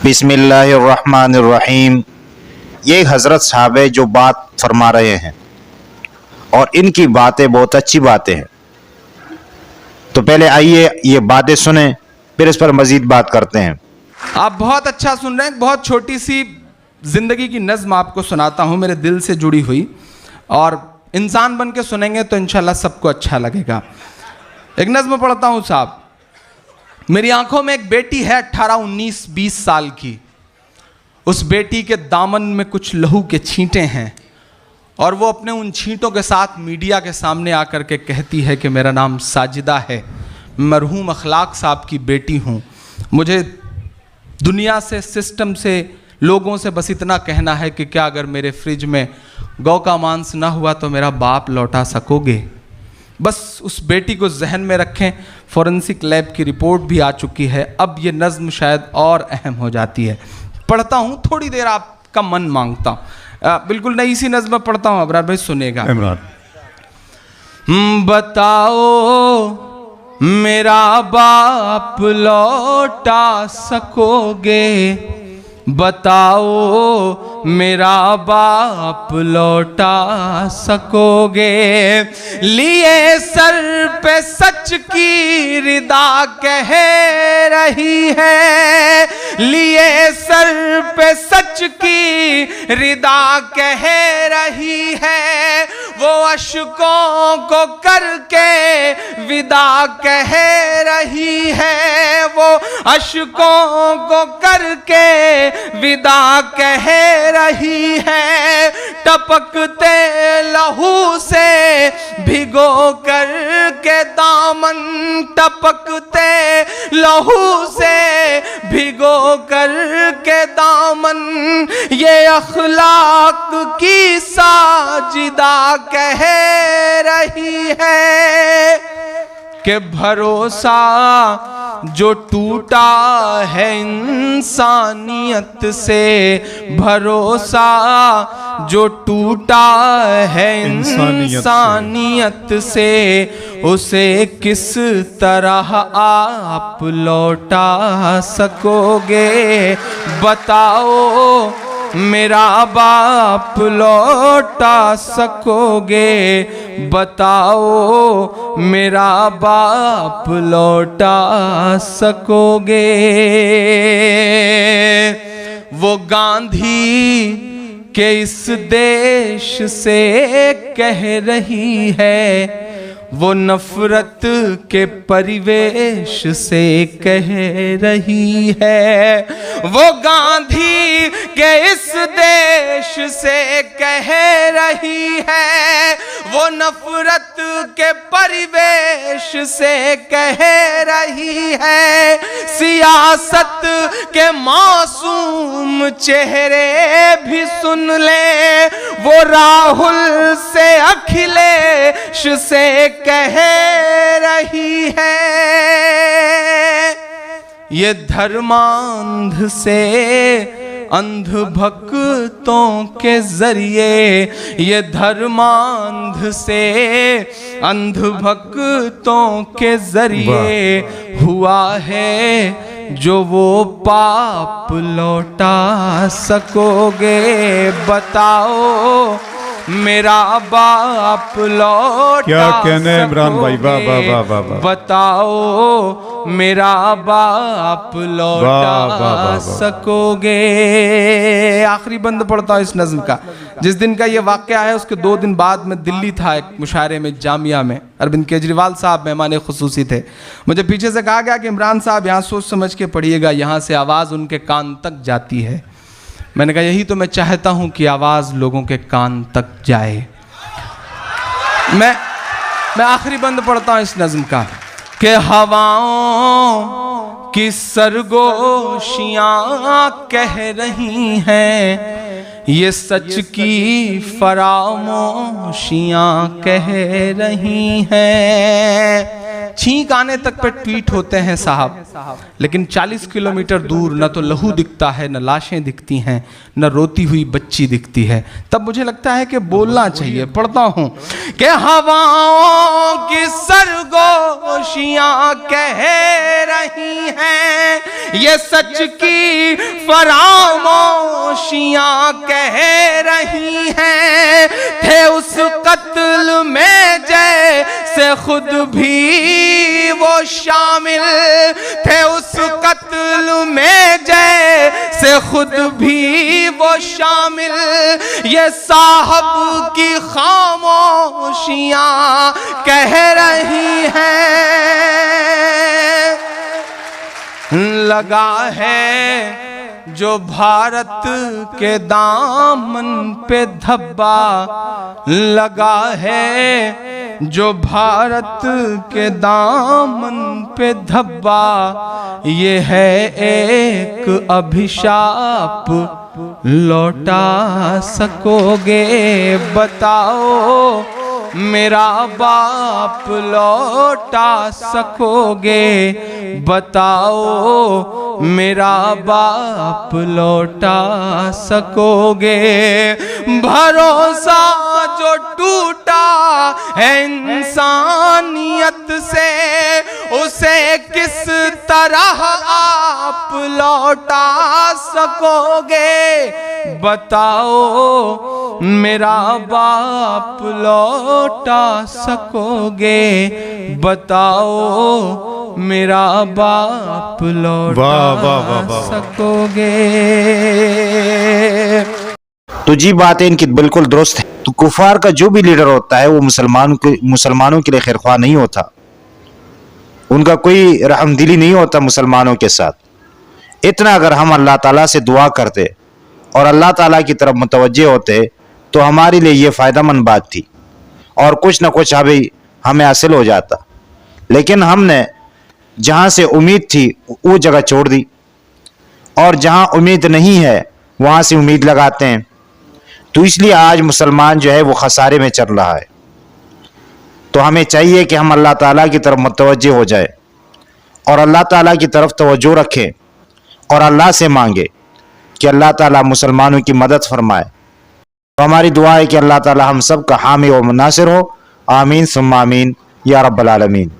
बिस्मिल्लाहिर्रहमानिर्रहीम। ये हज़रत साहब जो बात फरमा रहे हैं और इनकी बातें बहुत अच्छी बातें हैं, तो पहले आइए ये बातें सुने, फिर इस पर मजीद बात करते हैं। आप बहुत अच्छा सुन रहे हैं। बहुत छोटी सी जिंदगी की नज़्म आपको सुनाता हूँ, मेरे दिल से जुड़ी हुई, और इंसान बन के सुनेंगे तो इंशाल्लाह सबको अच्छा लगेगा। एक नज़्म पढ़ता हूँ साहब। मेरी आंखों में एक बेटी है 18, 19, 20 साल की। उस बेटी के दामन में कुछ लहू के छींटे हैं और वो अपने उन छींटों के साथ मीडिया के सामने आकर के कहती है कि मेरा नाम साजिदा है, मरहूम अखलाक साहब की बेटी हूँ। मुझे दुनिया से, सिस्टम से, लोगों से बस इतना कहना है कि क्या अगर मेरे फ्रिज में गौ का मांस ना हुआ तो मेरा बाप लौटा सकोगे? बस उस बेटी को जहन में रखें। फॉरेंसिक लैब की रिपोर्ट भी आ चुकी है। अब ये नज़्म शायद और अहम हो जाती है। पढ़ता हूँ, थोड़ी देर आपका मन मांगता हूँ। बिल्कुल नई सी नज़्म पढ़ता हूँ, अबरार भाई सुनेगा। बताओ मेरा बाप लौटा सकोगे? बताओ मेरा बाप लौटा सकोगे? लिए सर पे सच की रिदा कह रही है, लिए सर पे सच की रिदा कह रही है। वो अशकों को करके विदा कह रही है, वो अशकों को करके विदा कह रही है। टपकते लहू से भिगो कर के दामन, टपकते लहू से भिगो कर के दामन, ये अखलाक की साजिदा कह रही है कि भरोसा जो टूटा है इंसानियत से, भरोसा जो टूटा है इंसानियत से, उसे किस तरह आप लौटा सकोगे? बताओ मेरा बाप लौटा सकोगे? बताओ मेरा बाप लौटा सकोगे? वो गांधी के इस देश से कह रही है, वो नफरत के परिवेश से कह रही है। वो गांधी के इस देश से कह रही है, वो नफरत के परिवेश से कह रही है। सियासत के मासूम चेहरे भी सुन ले, वो राहुल से, अखिलेश से कह रही है। ये धर्मांध से अंध भक्तों के जरिए, ये धर्मांध से अंध भक्तों के जरिए हुआ है जो वो पाप लौटा सकोगे? बताओ मेरा बाप लौटा क्या कहने इमरान भाई? वाह वाह वाह वाह वाह। बताओ मेरा बाप लौटा सकोगे? आखिरी बंद पढ़ता हूँ इस नज़्म का। जिस दिन का ये वाक़या है उसके 2 दिन बाद मैं दिल्ली था एक मुशायरे में, जामिया में। अरविंद केजरीवाल साहब मेहमान खुसूसी थे। मुझे पीछे से कहा गया कि इमरान साहब यहाँ सोच समझ के पढ़िएगा, यहाँ से आवाज़ उनके कान तक जाती है। मैंने कहा यही तो मैं चाहता हूं कि आवाज़ लोगों के कान तक जाए। मैं आखिरी बंद पढ़ता हूं इस नज़्म का कि हवाओं की सरगोशियां कह रही हैं, ये सच की फरामोशियां कह रही हैं। छींक आने तक पे ट्वीट होते हैं साहब, लेकिन 40 किलोमीटर दूर न तो लहू दिखता है, न लाशें दिखती हैं, न रोती हुई बच्ची दिखती है। तब मुझे लगता है कि बोलना चाहिए। पढ़ता हूं कि हवाओं की सरगोशियां कह रही हैं, ये सच की फरामोशियां कह रही हैं। थे उस कत्ल में जैसे खुद भी वो शामिल, थे उस कत्ल में जैसे खुद भी वो शामिल। ये साहब की खामोशियां कह रही हैं। लगा है जो भारत के दामन पे धब्बा, लगा है जो भारत के दामन पे धब्बा। ये है एक अभिशाप, लौटा सकोगे बताओ मेरा बाप, लौटा सकोगे बताओ मेरा बाप, लौटा सकोगे। भरोसा जो टूटा है इंसानियत से, उसे किस तरह आप लौटा सकोगे बताओ मेरा बाप, लौटा सकोगे बताओ मेरा बाप, लौटा सकोगे। तो जी बातें इनकी बिल्कुल दुरुस्त है। तो कुफार का जो भी लीडर होता है वो मुसलमानों के लिए खैरख्वाह नहीं होता, उनका कोई रहमदिली नहीं होता मुसलमानों के साथ। इतना अगर हम अल्लाह ताला से दुआ करते और अल्लाह ताला की तरफ मुतवज्जे होते तो हमारे लिए ये फ़ायदेमंद बात थी और कुछ ना कुछ अभी हमें हासिल हो जाता। लेकिन हमने जहाँ से उम्मीद थी वो जगह छोड़ दी और जहाँ उम्मीद नहीं है वहाँ से उम्मीद लगाते हैं। तो इसलिए आज मुसलमान जो है वो खसारे में चल रहा है। तो हमें चाहिए कि हम अल्लाह ताला की तरफ मुतवज्जे हो जाए और अल्लाह ताला की तरफ तवज्जो रखें और अल्लाह से मांगे कि अल्लाह ताला मुसलमानों की मदद फरमाए। तो हमारी दुआ है कि अल्लाह ताला हम सब का हामी और मुनासिर हो। आमीन सुम्मा आमीन या रब्बल आलमीन।